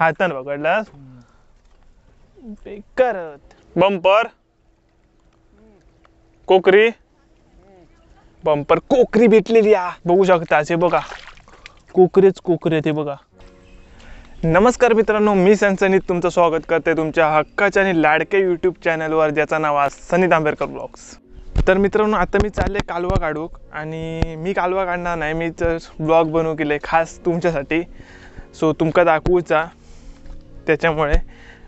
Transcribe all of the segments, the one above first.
हातान पकडलास बेकार. बंपर कोकरी बंपर कोकरी भेटलेली बघू शकता. हे बघा कोकरीच कोकरी ते बघा. नमस्कार मित्रांनो, मी सनसनीत तुमचं स्वागत करते तुमच्या हक्काच्या आणि लाडक्या यूट्यूब चॅनलवर ज्याचं नाव आहे सनी तांबेरकर ब्लॉग्स. तर मित्रांनो, आता मी चालले कालवा काढूक आणि मी कालवा काढणार नाही, मी तर ब्लॉग बनवू केले खास तुमच्यासाठी. सो तुमका दाखवूचा त्याच्यामुळे.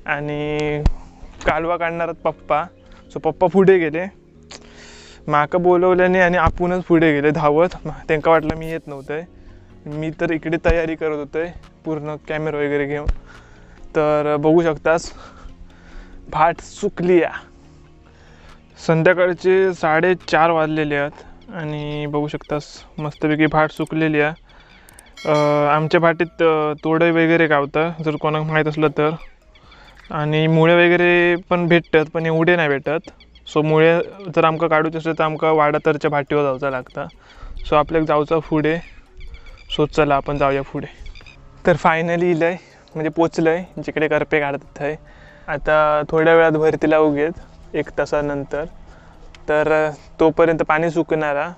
आणि कालवा काढणारात पप्पा. सो पप्पा पुढे गेले, माका बोलवल्याने आणि आपणच पुढे गेले धावत. त्यांना वाटलं मी येत नव्हतं. मी तर इकडे तयारी करत होते पूर्ण कॅमेरा वगैरे घेऊन. तर बघू शकतास भाट सुकली संध्याकाळचे 4:30 वाजलेले आहेत आणि बघू शकतास मस्तपैकी भाट सुकलेली आहे. आमच्या भाटीत तोडे वगैरे गावतं जर कोणाला माहीत असलं तर. आणि मुळे वगैरे पण भेटतात पण एवढे नाही भेटत. सो मुळे जर आमका काढूच असेल तर आमका वाडातरच्या भाटीवर जायचं लागतं. सो आपल्याला जाऊचं पुढे. सो चला आपण जाऊया पुढे. तर फायनली इलं आहे म्हणजे पोचलं आहे जिकडे करपे काढतात आहे. आता थोड्या वेळात भरतीला उगेत 1 तासानंतर. तर तोपर्यंत पाणी सुकणारा.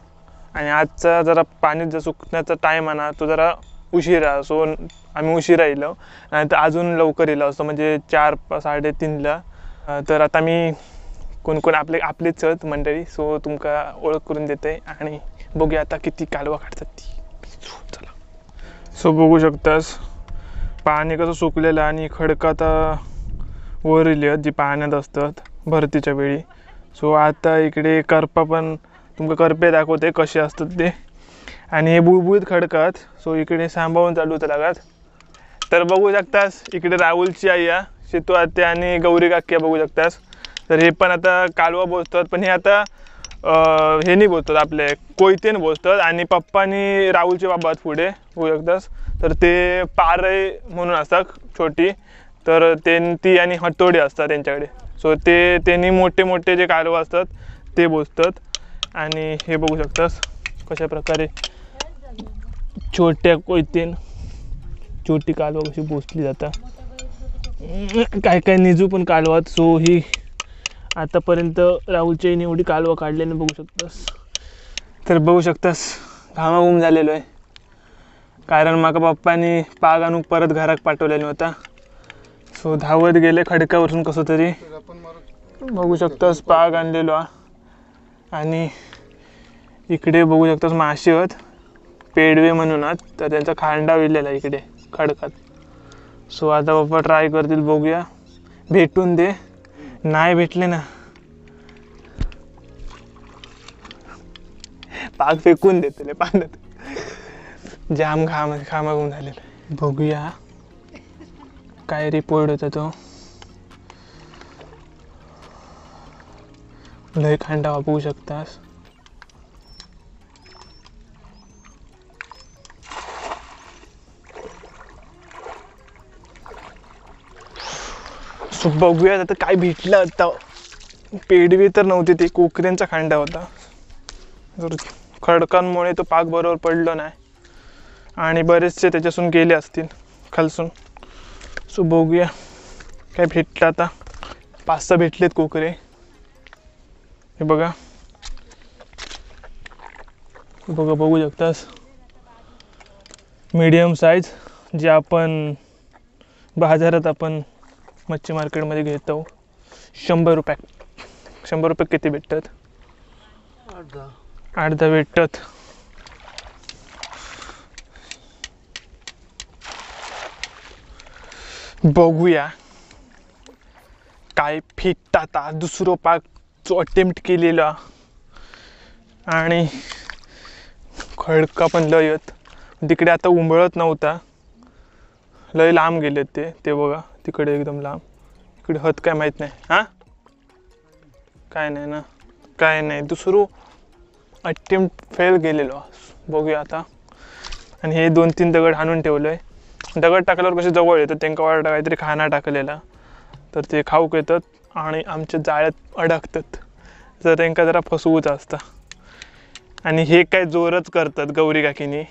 आणि आजचा जरा पाणी जर सुकण्याचा टाईम आहे ना तो जरा उशिरा. सो आम्ही उशिरा येलो आणि तर अजून लवकर येलो असतो म्हणजे 4-3:30ला. तर आता मी कोण आपलीच आहेत मंडळी. सो तुमका ओळख करून देते आणि बघूया आता किती कालवा काढतात ती. चला. सो बघू शकतास पाणी कसं सुकलेलं आणि खडका आता वर येली जी पाण्यात असतात भरतीच्या वेळी. सो आता इकडे करपा पण तुमका करपे दाखवते कसे असतात ते. आणि हे बुळबुळीत खडकात. सो इकडे सांभाळून चालू होतं लागात. तर बघू शकतास इकडे राहुलची आई शितू आत्या आणि गौरी काक्या बघू शकतास. तर हे पण आता कालवा बोलतात पण हे आता हे नाही बोलतात आपले कोयतेने बोलतात. आणि पप्पा आणि राहुलचे बाबा पुढे बघू शकतास. तर ते पारय म्हणून असतात छोटी. तर ती आणि हटोडी असतात त्यांच्याकडे. सो त्यांनी मोठे मोठे जे कालवा असतात ते बोलतात. आणि हे बघू शकतास कशा प्रकारे छोट्या कोयतेन छोटी कालवा कशी बोसली जातात. काय निजू पण कालवात. सो ही आतापर्यंत राहुलच्या एवढी कालवा काढल्याने बघू शकतास. तर बघू शकतास घामाघूम झालेलो आहे कारण माका पप्पानी पाग आणून परत घरात पाठवलेला होता. सो धावत गेले खडकावरून कसं तरी. बघू शकतास पाग आणलेलो. आणि इकडे बघू शकतास मासे आहेत पेडवे म्हणून आहेत. तर त्यांचा खांडा विलेला इकडे खडकात. सो आता पप्पा ट्राय करतील बघूया भेटून दे. नाही भेटले ना पाग फेकून देते पाण्यात. जाम घामाघूम झालेला. बघूया काय रिपोर्ट होता तो. लय खांडा बघू शकतास. सो बघूयात आता काय भेटलं. आता पेडवी तर नव्हती ती कोकऱ्यांचा खांडा होता. जर खडकांमुळे तो पाक बरोबर पडलो नाही आणि बरेचसे त्याच्यासून गेले असतील खालसून. सो बघूया काय भेटलं. आता 5-6 भेटलेत कोकरे. हे बघा बघू शकतास मीडियम साईज जे आपण बाजारात आपण मच्छी मार्केटमध्ये घेतो. 100 रुपये. 100 रुपये किती भेटतात? 8-10 भेटतात. बघूया काय भेटतात. दुसरं पाक जो अटेम्प्ट केलेला आणि खडका पण लय येत तिकडे. आता उंबळत नव्हता लय लांब गेलेत ते बघा तिकडे एकदम लांब. इकडे हत काय माहीत नाही. काय नाही ना काय नाही. दुसरं अटेम्प्ट फेल गेलेलो. बघूया आता. आणि हे 2-3 दगड हाणून ठेवलं आहे. दगड टाकल्यावर कसे जवळ येतात त्यांना वाटतं काहीतरी खाना टाकलेला तर ते खाऊक येतात आणि आमच्या जाळ्यात अडकतात. जर त्यांना जरा फसवूच असतं. आणि हे काय जोरच करतात गौरी काकीनी.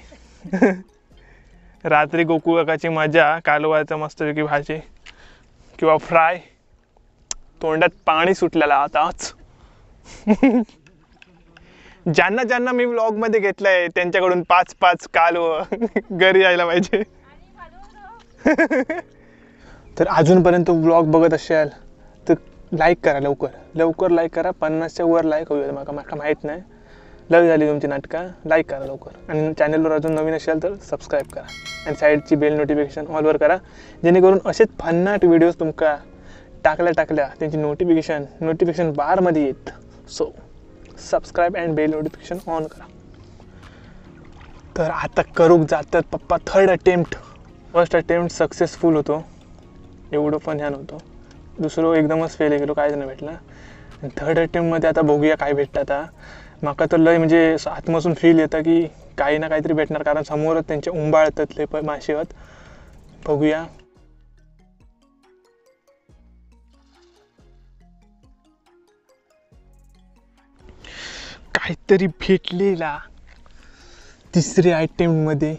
रात्री गोकू काकाची मजा, कालवाचं मस्तपैकी भाजी किंवा फ्राय. तोंडात पाणी सुटलेलं आताच. ज्यांना ज्यांना मी व्लॉगमध्ये घेतलंय त्यांच्याकडून 5-5 कालव घरी यायला पाहिजे. तर अजूनपर्यंत व्लॉग बघत असाल तर लाईक करा, लवकर लाईक करा. 50च्या वर लाईक होईल. माका माहीत नाही, लव झाली तुमची नाटकं. लाईक करा लवकर. आणि चॅनलवर अजून नवीन असाल तर सबस्क्राईब करा आणि साईडची बेल नोटिफिकेशन ऑलवर करा, जेणेकरून असेच भन्नाट व्हिडिओज तुमका टाकल्या त्यांची नोटिफिकेशन बारमध्ये येत. So subscribe and bell notification on करा. तर आता करूक जातात पप्पा. Third attempt. First attempt successful होतो, एवढं पण ह्या नव्हतं. दुसरं एकदमच फेल गेलो, काहीच नाही भेटलं. आणि थर्ड अटेम्प्टमध्ये आता बघूया काय भेटतं. आता माका तर लय म्हणजे आतमधून फील येतं की काही ना काहीतरी भेटणार, कारण समोरच त्यांचे उंबाळतात लय मासे आहेत. बघूया. काहीतरी भेटलेला तिसऱ्या अटेम्प्टमध्ये.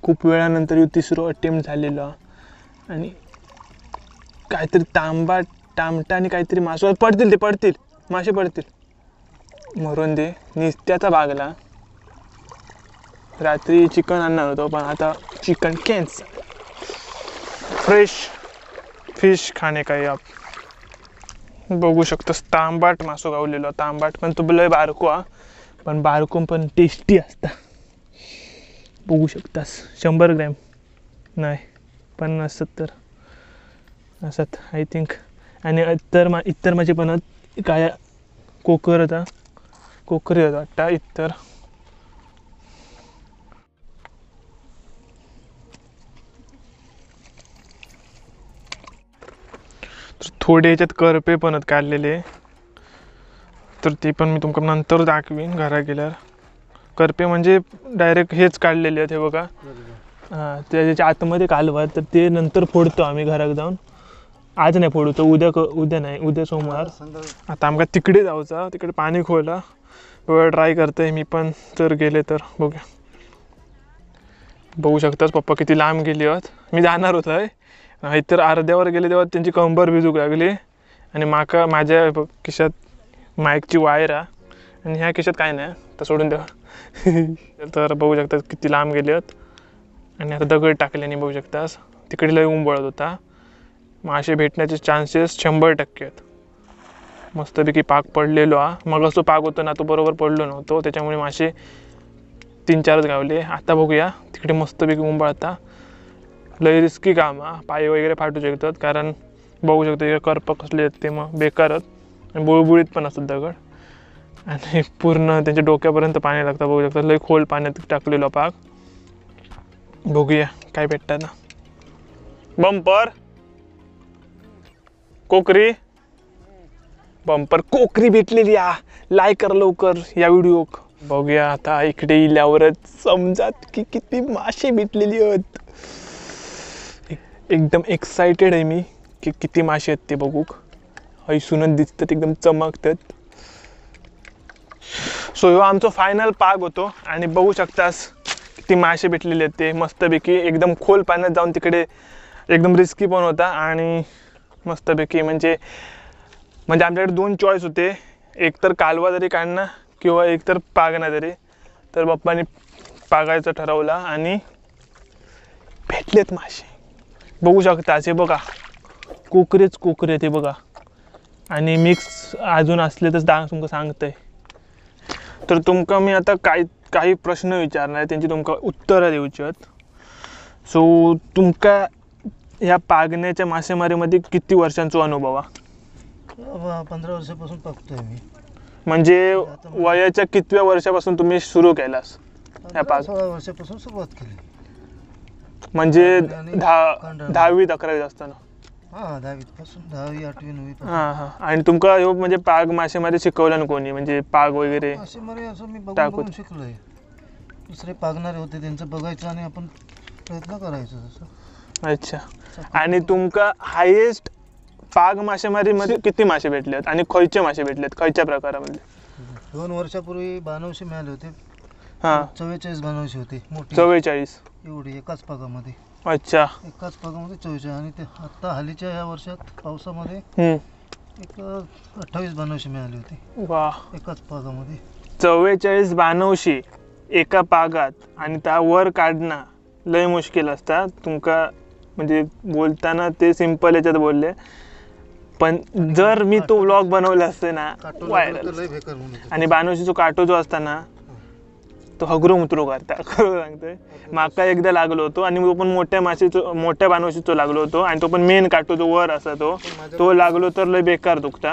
खूप वेळानंतर तिसरं अटेम्प्ट झालेलं. आणि काहीतरी टामटा आणि काहीतरी मासे पडतील मासे पडतील. मरून दे. निस्त्याचा भागला. रात्री चिकन आणणार होतो पण आता चिकन कॅन्सल. फ्रेश फिश खाणे काही आप बघू शकतोस. तांबाट मासो गावलेलो. तांबाट पण तो लय बारको हा, पण बारको पण टेस्टी असता. बघू शकतास. 100 ग्रॅम नाही 50-70 असत आय थिंक. आणि इतर माझे पण काय कोकरी होता वाटतं इतर. थोडे याच्यात करपे पण काढलेले, तर ते पण मी तुमका नंतर दाखवीन घरा गेल्यावर. करपे म्हणजे डायरेक्ट हेच काढलेले आहेत हे बघा. हां, त्याच्या आतमध्ये कालवा, तर ते नंतर फोडतो आम्ही घरात जाऊन. आज नाही फोडू, तर उद्या नाही, उद्या सोमवार. आता आमका तिकडे जाऊचा, तिकडे पाणी खोला. वेळ ट्राय करतोय मी पण, जर गेले तर बघूया. बघू शकताच पप्पा किती लांब गेली आहेत. मी जाणार होतो आहे, इतर अर्ध्यावर गेले तेव्हा त्यांची कंबर भिजूक लागली. आणि माझ्या खिशात माईकची वायर आहे आणि ह्या खिशात काय नाही, तर सोडून द्या. तर बघू शकतात किती लांब गेले आहेत. आणि आता दगड टाकल्याने बघू शकतास तिकडे लय उंबळत होता. मासे भेटण्याचे चान्सेस 100% आहेत. मस्तपैकी पाक पडलेलो हा. मग असं पाक होतं ना, तो बरोबर पडलो नव्हतो, त्याच्यामुळे मासे 3-4च गावले. आता बघूया तिकडे मस्तपैकी उंबळता. लय रिस्की काम हा. पाय वगैरे फाटू शकतात, कारण बघू शकतो करप कसले आहेत ते मग बेकारच. आणि बुळबुळीत पण असतात दगड. आणि पूर्ण त्यांच्या डोक्यापर्यंत पाणी लागतं. बघू शकतात लय खोल पाण्यात टाकलेलो पाक. बघूया काय भेटतात ना. बंपर कोकरी, बंपर कोकरी भेटलेली आ. लाईक कर लवकर या व्हिडिओ. बघूया आता इकडे इल्यावरच समजात की किती मासे भेटलेली आहेत. एकदम एक्साइटेड आहे मी की किती मासे आहेत ते बघू. हैसूनच दिसतात, एकदम चमकतात. सो ह्यो आमचा फायनल पाग होतो. आणि बघू शकतास किती मासे भेटलेले आहेत ते मस्तपैकी. एकदम खोल पाण्यात जाऊन तिकडे एकदम रिस्की पण होता. आणि मस्तपैकी म्हणजे आमच्याकडे 2 चॉईस होते, एक तर कालवा जरी काढणं किंवा एक तर पागणं तरी. तर बाप्पाने पागायचं ठरवलं आणि भेटलेत मासे. बघू शकता हे बघा, कोकरे ते बघा. आणि मिक्स अजून असले तर तुमका सांगतंय. तर तुमका मी आता काही प्रश्न विचारणार, त्यांची तुमका उत्तरं देऊची आहेत. सो तुमका ह्या पागण्याच्या मासेमारीमध्ये किती वर्षांचा अनुभव आहे? 15 वर्षापासून बघतोय मी. म्हणजे वयाच्या कितव्या वर्षापासून तुम्ही सुरू केलास? 16 वर्षापासून सुरुवात केली. म्हणजे 10वी-11वी असताना? हां, 10वी पासून, 10वी 8वी 9वी पासून. हां. आणि तुमका ह्यो म्हणजे पाग मासेमारी शिकवलं ना कोणी, म्हणजे पाग वगैरे? मासेमारी असं मी बघून शिकलोय. दुसरे पागणारे होते त्यांचं बघायचं आणि आपण प्रयत्न करायचं तसं. अच्छा. आणि तुमका हायेस्ट पाग मासेमारीमध्ये किती मासे भेटलेत आणि खयचे मासे भेटलेत, खयच्या प्रकारामध्ये? 2 वर्षापूर्वी 9200 मिळाले होते. हां 44 बाणावशी होती मोठी 44. एवढी एकाच पागामध्ये. अच्छा. एकाच पागामध्ये 44 आणि ते आता हल्लीच्या या वर्षात पावसामध्ये हम्म. एक 28 बाणावशी मिळाली होती वा. एकाच पागामध्ये. 44 बाणावशी एका पागात आणि त्यावर काढणं लय मुश्किल असतात. तुमका म्हणजे बोलताना ते सिंपल याच्यात बोलले, पण जर मी तो व्लॉग बनवला असते ना व्हायरल. लय बेकार म्हणून आणि बाणावशीचा काटो जो असता ना तो हगरू मुतरू करता खरं सांगतोय. माका एकदा लागलो होतो आणि तो पण मोठ्या बाणावशीचो लागलो होतो आणि तो पण मेन काटो जो वर असा तो लागलो तर लय बेकार दुखता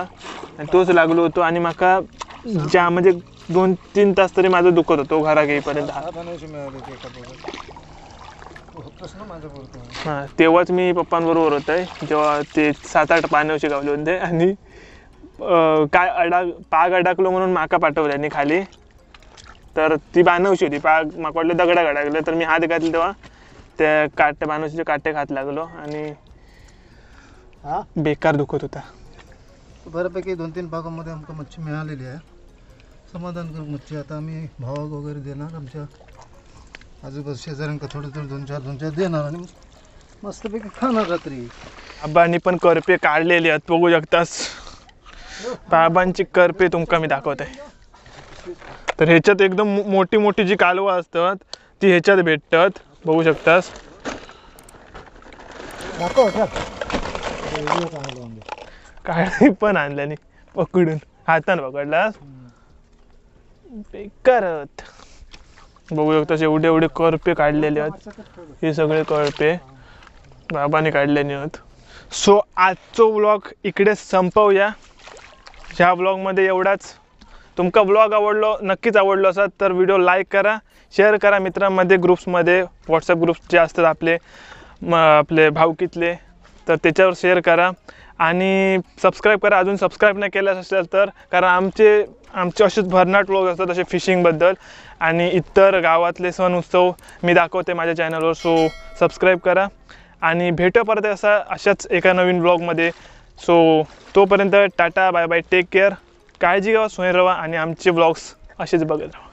आणि तोच लागलो होतो आणि माका ज्या म्हणजे 2-3 तास तरी माझं दुखत होतो घरा येईपर्यंत. बाणावशी मिळाली होती एका पागात. होतच ना माझ्याबरोबर. हां तेव्हाच मी पप्पांबरोबर होत आहे जेव्हा ते 7-8 बाणावशी गावले होते आणि काय पाग अडकलो म्हणून माका पाठवल्याने खाली. तर ती बाणावशी होती. पाग माका वाटलं दगडा अडकलं तर मी हात घातले तेव्हा त्या बाणावशीचे काटे खात लागलो आणि बेकार दुखत होता. बऱ्यापैकी 2-3 पागामध्ये आमका मच्छी मिळालेली आहे. समाधानकारक मच्छी. आता आम्ही भावाक वगैरे देणार, आमच्या आजूबाजू शेजाऱ्यांका थोडं 2-4 देणार आणि मस्तपैकी खाणार रात्री. बाबांनी पण करपे काढलेले आहेत बघू शकतास. बाबांची करपे तुमका मी दाखवत आहे. तर ह्याच्यात एकदम मोठी मोठी जी कालवा असतात ती ह्याच्यात भेटतात बघू शकतास. काळी पण आणल्याने पकडून हातानं पकडलास बेकारत. बघू शकतास एवढे एवढे करपे काढलेले आहेत. हे सगळे करपे बाबाने काढलेले आहेत. सो आजचो व्लॉग इकडे संपवूया. ह्या व्लॉगमध्ये एवढाच. तुमका व्लॉग आवडलो नक्कीच आवडलो असत तर व्हिडिओ लाईक करा, शेअर करा मित्रांमध्ये, ग्रुप्समध्ये, व्हॉट्सअप ग्रुप्स जे असतात आपले भावकीतले तर त्याच्यावर शेअर करा आणि सबस्क्राईब करा अजून सबस्क्राईब नाही केलं असेल तर. कारण आमचे असेच भन्नाट व्लॉग असतात असे फिशिंगबद्दल आणि इतर गावातले सण उत्सव मी दाखवते माझ्या चॅनलवर. सो सबस्क्राईब करा आणि भेटूया परत अशाच एका नवीन व्लॉगमध्ये. सो तोपर्यंत tata bye bye, take care, काळजी घ्या, सोय राहा आणि आमचे व्लॉग्स असेच बघत राहा.